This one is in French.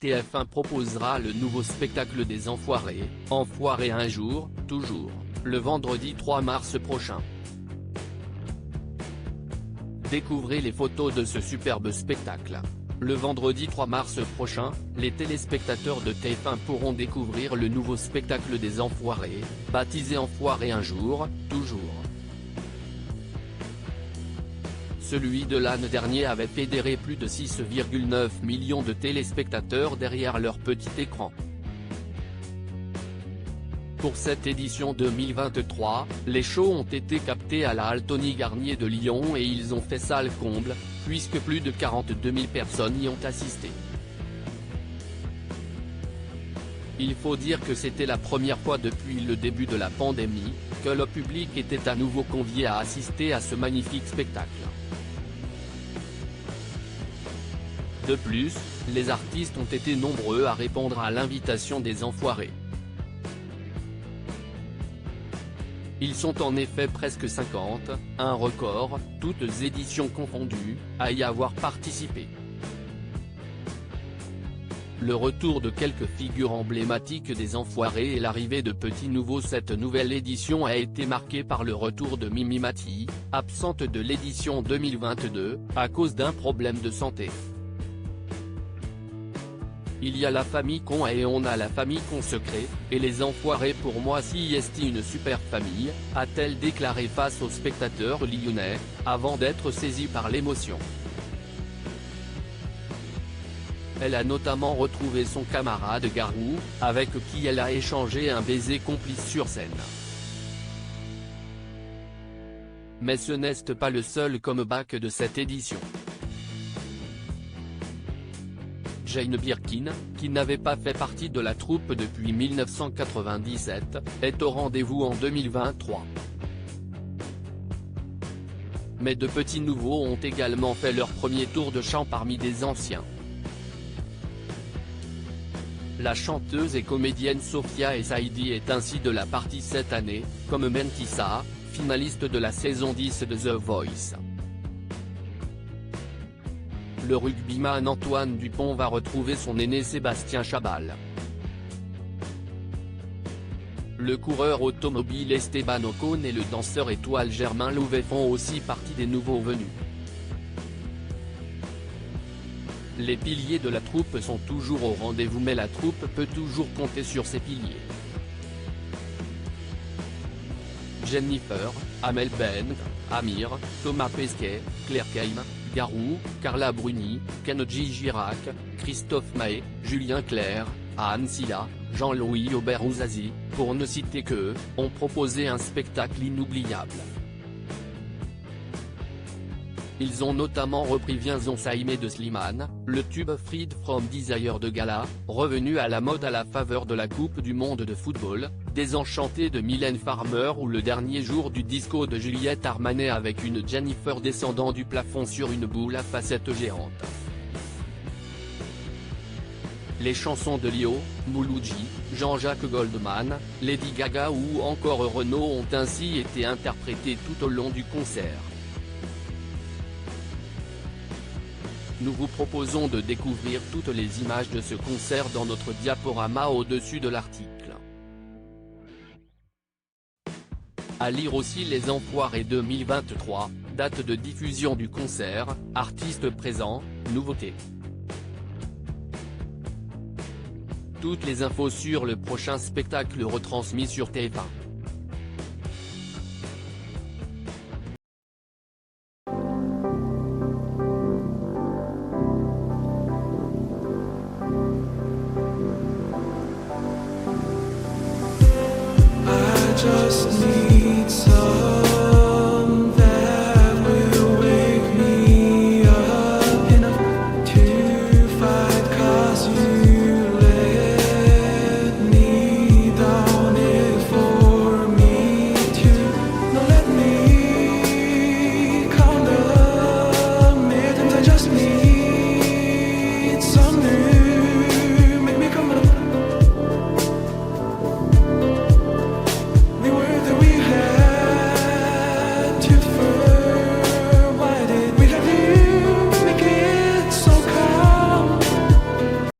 TF1 proposera le nouveau spectacle des Enfoirés, Enfoirés un jour, toujours, le vendredi 3 mars prochain. Découvrez les photos de ce superbe spectacle. Le vendredi 3 mars prochain, les téléspectateurs de TF1 pourront découvrir le nouveau spectacle des Enfoirés, baptisé Enfoirés un jour, toujours. Celui de l'année dernière avait fédéré plus de 6,9 millions de téléspectateurs derrière leur petit écran. Pour cette édition 2023, les shows ont été captés à la Halle Tony Garnier de Lyon et ils ont fait salle comble, puisque plus de 42 000 personnes y ont assisté. Il faut dire que c'était la première fois depuis le début de la pandémie, que le public était à nouveau convié à assister à ce magnifique spectacle. De plus, les artistes ont été nombreux à répondre à l'invitation des Enfoirés. Ils sont en effet presque 50, un record, toutes éditions confondues, à y avoir participé. Le retour de quelques figures emblématiques des Enfoirés et l'arrivée de petits nouveaux. Cette nouvelle édition a été marquée par le retour de Mimi Mati, absente de l'édition 2022, à cause d'un problème de santé. Il y a la famille Con et on a la famille Consecrée, et les Enfoirés pour moi si est une super famille, a-t-elle déclaré face aux spectateurs lyonnais, avant d'être saisie par l'émotion. Elle a notamment retrouvé son camarade Garou, avec qui elle a échangé un baiser complice sur scène. Mais ce n'est pas le seul comeback de cette édition. Jane Birkin, qui n'avait pas fait partie de la troupe depuis 1997, est au rendez-vous en 2023. Mais de petits nouveaux ont également fait leur premier tour de chant parmi des anciens. La chanteuse et comédienne Sophia Essaidi est ainsi de la partie cette année, comme Mentissa, finaliste de la saison 10 de The Voice. Le rugbyman Antoine Dupont va retrouver son aîné Sébastien Chabal. Le coureur automobile Esteban Ocon et le danseur étoile Germain Louvet font aussi partie des nouveaux venus. Les piliers de la troupe sont toujours au rendez-vous mais la troupe peut toujours compter sur ses piliers. Jennifer, Amel Bent, Amir, Thomas Pesquet, Claire Keim, Garou, Carla Bruni, Kenji Girac, Christophe Mahé, Julien Clerc, Anne Silla, Jean-Louis Aubert-Ouzazi, pour ne citer qu'eux, ont proposé un spectacle inoubliable. Ils ont notamment repris Viens on s'aimer de Slimane, le tube Freed from Desire de Gala, revenu à la mode à la faveur de la Coupe du monde de football, Désenchanté de Mylène Farmer ou le dernier jour du disco de Juliette Armanet avec une Jennifer descendant du plafond sur une boule à facettes géante. Les chansons de Lio, Mouloudji, Jean-Jacques Goldman, Lady Gaga ou encore Renaud ont ainsi été interprétées tout au long du concert. Nous vous proposons de découvrir toutes les images de ce concert dans notre diaporama au-dessus de l'article. À lire aussi les Enfoirés 2023, date de diffusion du concert, artistes présents, nouveautés. Toutes les infos sur le prochain spectacle retransmis sur TF1. Just need some that will wake me up enough to fight, 'cause you let me down it for me to not let me count the minutes. I just need some new, make me come up. We were that we had to